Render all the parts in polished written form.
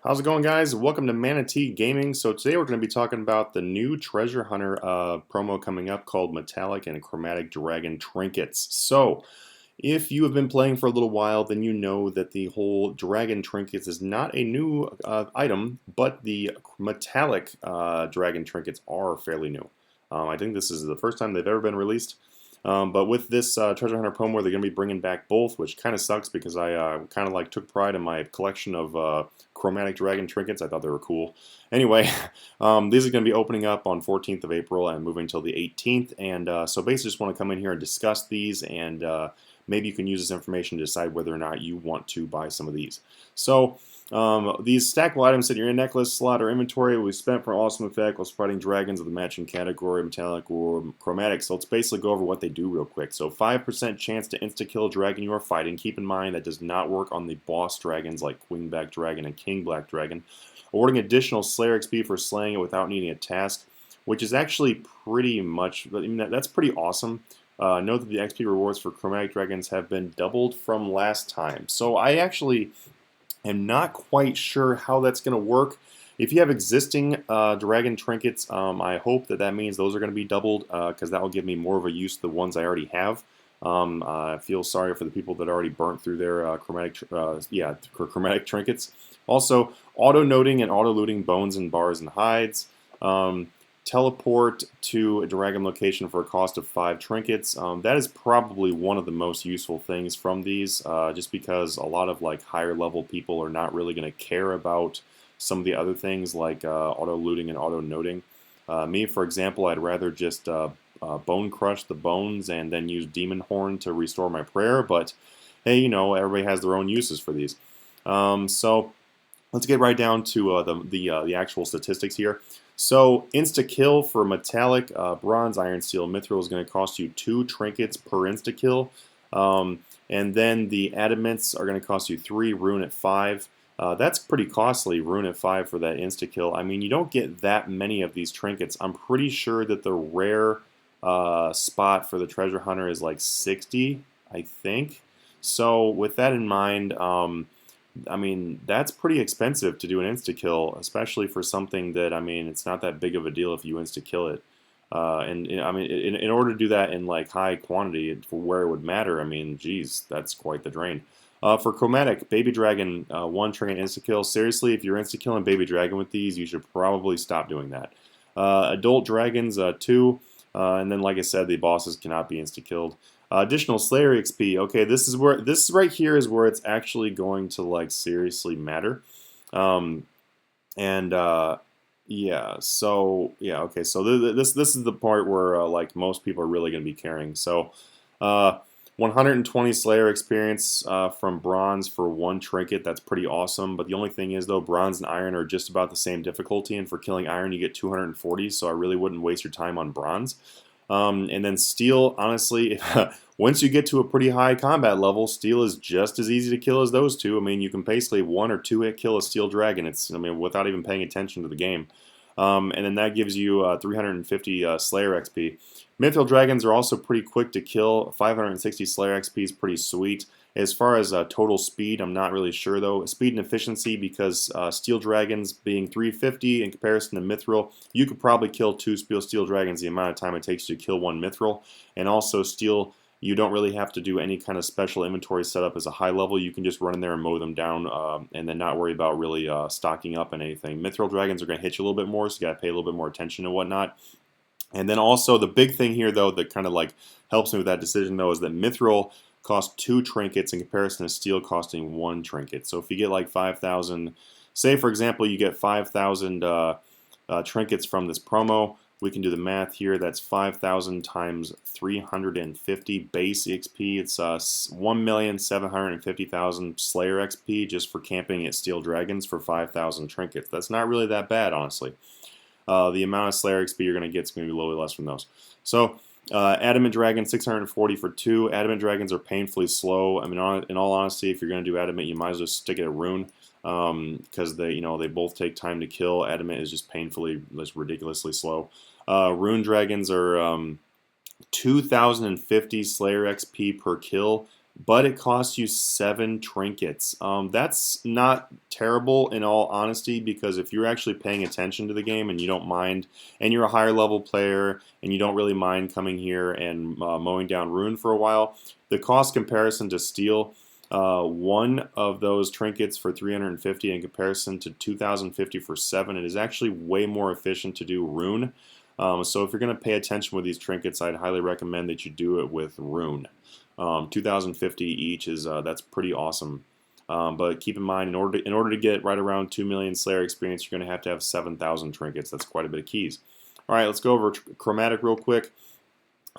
How's it going, guys? Welcome to Manatee Gaming. So today we're going to be talking about the new Treasure Hunter promo coming up called Metallic and Chromatic Dragon Trinkets. So if you have been playing for a little while, then you know that the whole Dragon Trinkets is not a new item, but the Metallic Dragon Trinkets are fairly new. I think this is the first time they've ever been released. But with this Treasure Hunter promo, they're going to be bringing back both, which kind of sucks because I kind of like took pride in my collection of Chromatic Dragon trinkets. I thought they were cool. Anyway, these are going to be opening up on 14th of April and moving until the 18th. And so basically just want to come in here and discuss these, and maybe you can use this information to decide whether or not you want to buy some of these. So these stackable items in your necklace slot or inventory will be spent for awesome effect while fighting dragons of the matching category, metallic or chromatic. So let's basically go over what they do real quick. So 5% chance to insta-kill a dragon you are fighting. Keep in mind that does not work on the boss dragons like Queen Black Dragon and King Black Dragon. Awarding additional Slayer XP for slaying it without needing a task, which is actually pretty much, I mean, that's pretty awesome. Note that the XP rewards for Chromatic Dragons have been doubled from last time. So I actually am not quite sure how that's going to work. If you have existing dragon trinkets, I hope that means those are going to be doubled because that will give me more of a use of the ones I already have. I feel sorry for the people that already burnt through their chromatic trinkets. Also, auto-noting and auto-looting bones and bars and hides. Teleport to a dragon location for a cost of 5 trinkets. That is probably one of the most useful things from these, just because a lot of like higher level people are not really going to care about some of the other things like auto looting and auto noting. Me, for example, I'd rather just bone crush the bones and then use demon horn to restore my prayer. But hey, you know, everybody has their own uses for these. So let's get right down to the actual statistics here. So, insta-kill for metallic, bronze, iron, steel, mithril is going to cost you 2 trinkets per insta-kill. And then the adamants are going to cost you 3, rune at 5. That's pretty costly, rune at 5 for that insta-kill. I mean, you don't get that many of these trinkets. I'm pretty sure that the rare spot for the treasure hunter is like 60, I think. So, with that in mind, I mean, that's pretty expensive to do an insta-kill, especially for something that, I mean, it's not that big of a deal if you insta-kill it. And I mean, in order to do that in like high quantity for where it would matter, I mean, geez, that's quite the drain. For Chromatic, Baby Dragon, 1 trinket insta-kill. Seriously, if you're insta-killing Baby Dragon with these, you should probably stop doing that. Adult Dragons, 2. And then, like I said, the bosses cannot be insta-killed. Additional Slayer XP. Okay, this right here is where it's actually going to like seriously matter. Yeah, so yeah, okay, so this is the part where like most people are really going to be caring. So 120 Slayer experience from bronze for 1 trinket. That's pretty awesome. But the only thing is though, bronze and iron are just about the same difficulty, and for killing iron you get 240. So I really wouldn't waste your time on bronze. And then steel, honestly, once you get to a pretty high combat level, steel is just as easy to kill as those two. I mean, you can basically 1 or 2 hit kill a steel dragon. I mean, without even paying attention to the game. And then that gives you 350 Slayer XP. Mithril dragons are also pretty quick to kill. 560 Slayer XP is pretty sweet. As far as total speed, I'm not really sure though. Speed and efficiency, because steel dragons being 350 in comparison to mithril, you could probably kill 2 steel dragons the amount of time it takes to kill 1 mithril. And also steel, you don't really have to do any kind of special inventory setup as a high level. You can just run in there and mow them down and then not worry about really stocking up and anything. Mithril dragons are going to hit you a little bit more, so you got to pay a little bit more attention and whatnot. And then also the big thing here though that kind of like helps me with that decision though is that mithril cost 2 trinkets in comparison to steel costing 1 trinket. So if you get like 5,000, say for example you get 5,000 trinkets from this promo, we can do the math here. That's 5,000 times 350 base XP. It's 1,750,000 Slayer XP just for camping at Steel Dragons for 5,000 trinkets. That's not really that bad, honestly. The amount of Slayer XP you're going to get is going to be a little bit less from those. So Adamant Dragon, 640 for 2. Adamant Dragons are painfully slow. I mean, in all honesty, if you're going to do Adamant, you might as well just stick it at Rune, because they both take time to kill. Adamant is just ridiculously slow. Rune Dragons are 2,050 Slayer XP per kill. but it costs you 7 trinkets. That's not terrible in all honesty, because if you're actually paying attention to the game and you don't mind, and you're a higher level player and you don't really mind coming here and mowing down Rune for a while, the cost comparison to steal one of those trinkets for 350 in comparison to 2,050 for 7, it is actually way more efficient to do Rune. So if you're going to pay attention with these trinkets, I'd highly recommend that you do it with Rune. 2,050 each is that's pretty awesome. But keep in mind, in order to get right around 2 million Slayer experience, you're going to have 7,000 trinkets. That's quite a bit of keys. All right, let's go over Chromatic real quick.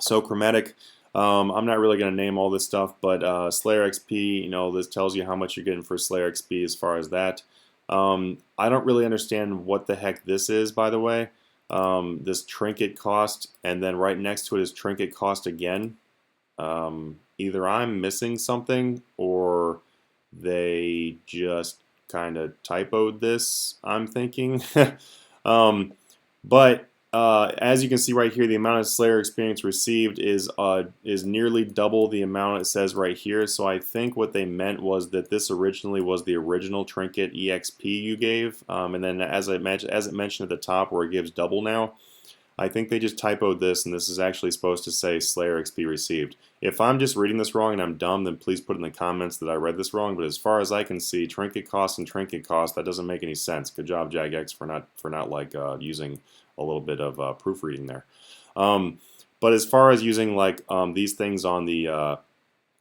So Chromatic, I'm not really going to name all this stuff, but Slayer XP, you know, this tells you how much you're getting for Slayer XP as far as that. I don't really understand what the heck this is, by the way. This trinket cost, and then right next to it is trinket cost again. Either I'm missing something or they just kind of typoed this, I'm thinking. But as you can see right here, the amount of Slayer experience received is nearly double the amount it says right here. So I think what they meant was that this originally was the original trinket EXP you gave, and then as it mentioned at the top where it gives double now, I think they just typoed this, and this is actually supposed to say Slayer XP received. If I'm just reading this wrong and I'm dumb, then please put in the comments that I read this wrong. But as far as I can see, trinket cost and trinket cost, that doesn't make any sense. Good job, JagX, for not like using a little bit of proofreading there. But as far as using like these things on the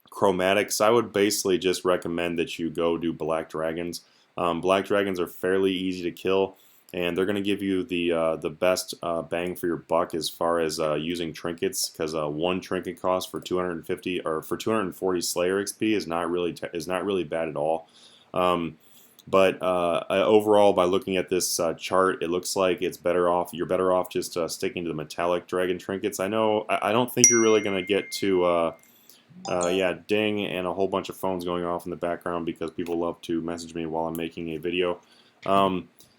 chromatics, I would basically just recommend that you go do black dragons. Black dragons are fairly easy to kill, and they're going to give you the best bang for your buck as far as using trinkets, because one trinket cost for 250 or for 240 Slayer XP is not really bad at all. But overall, by looking at this chart, it looks like it's better off. You're better off just sticking to the metallic dragon trinkets. I don't think you're really going to get to. Yeah, ding, and a whole bunch of phones going off in the background because people love to message me while I'm making a video.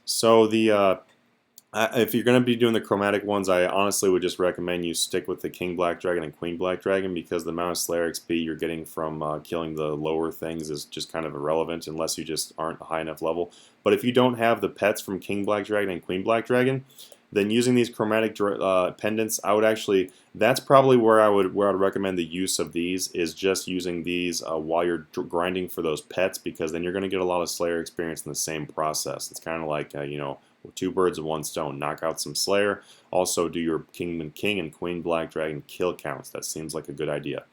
So if you're going to be doing the chromatic ones, I honestly would just recommend you stick with the King Black Dragon and Queen Black Dragon, because the amount of Slayer XP you're getting from killing the lower things is just kind of irrelevant unless you just aren't a high enough level. But if you don't have the pets from King Black Dragon and Queen Black Dragon, then using these chromatic pendants, I would actually, that's probably where I would recommend the use of these, is just using these while you're grinding for those pets, because then you're going to get a lot of Slayer experience in the same process. It's kind of like, you know, two birds with one stone. Knock out some Slayer, also do your King and Queen Black Dragon kill counts. That seems like a good idea.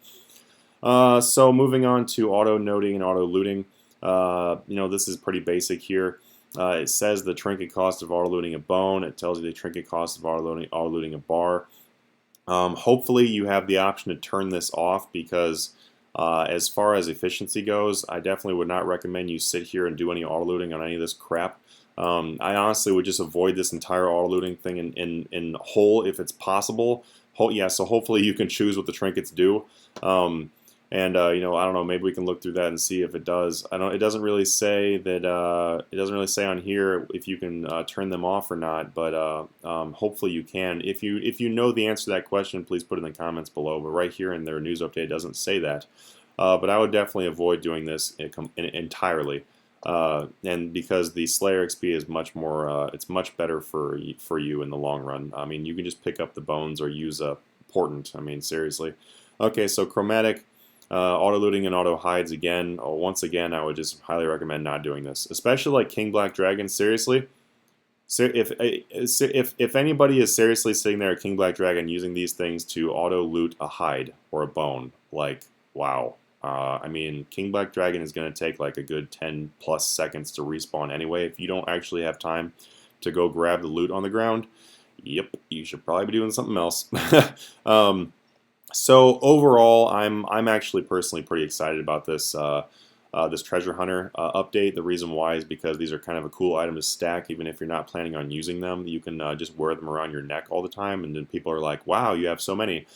So moving on to auto noting and auto looting. You know, this is pretty basic here. It says the trinket cost of auto-looting a bone. It tells you the trinket cost of auto-looting a bar. Hopefully you have the option to turn this off, because as far as efficiency goes, I definitely would not recommend you sit here and do any auto-looting on any of this crap. I honestly would just avoid this entire auto-looting thing in whole if it's possible. Yeah, so hopefully you can choose what the trinkets do. You know, I don't know, maybe we can look through that and see if it does. It doesn't really say that, it doesn't really say on here if you can turn them off or not, but hopefully you can. If you know the answer to that question, please put it in the comments below. But right here in their news update, it doesn't say that. But I would definitely avoid doing this entirely. And because the Slayer XP is much more, it's much better for you in the long run. I mean, you can just pick up the bones or use a portent. I mean, seriously. Okay, so chromatic. Auto looting and auto hides again. Once again, I would just highly recommend not doing this, especially like King Black Dragon. Seriously, if anybody is seriously sitting there at King Black Dragon using these things to auto loot a hide or a bone, like, wow. I mean, King Black Dragon is going to take like a good 10 plus seconds to respawn anyway. If you don't actually have time to go grab the loot on the ground, yep, you should probably be doing something else. So overall, I'm actually personally pretty excited about this this treasure hunter update. The reason why is because these are kind of a cool item to stack, even if you're not planning on using them. You can just wear them around your neck all the time, and then people are like, "Wow, you have so many."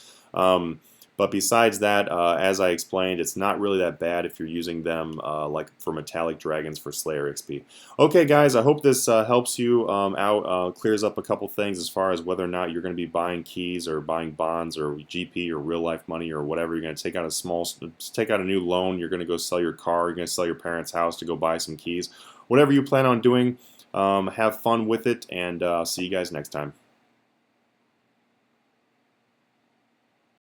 But besides that, as I explained, it's not really that bad if you're using them like for metallic dragons for Slayer XP. Okay, guys, I hope this helps you out, clears up a couple things as far as whether or not you're going to be buying keys or buying bonds or GP or real life money or whatever. You're going to take out a new loan. You're going to go sell your car. You're going to sell your parents' house to go buy some keys. Whatever you plan on doing, have fun with it, and see you guys next time.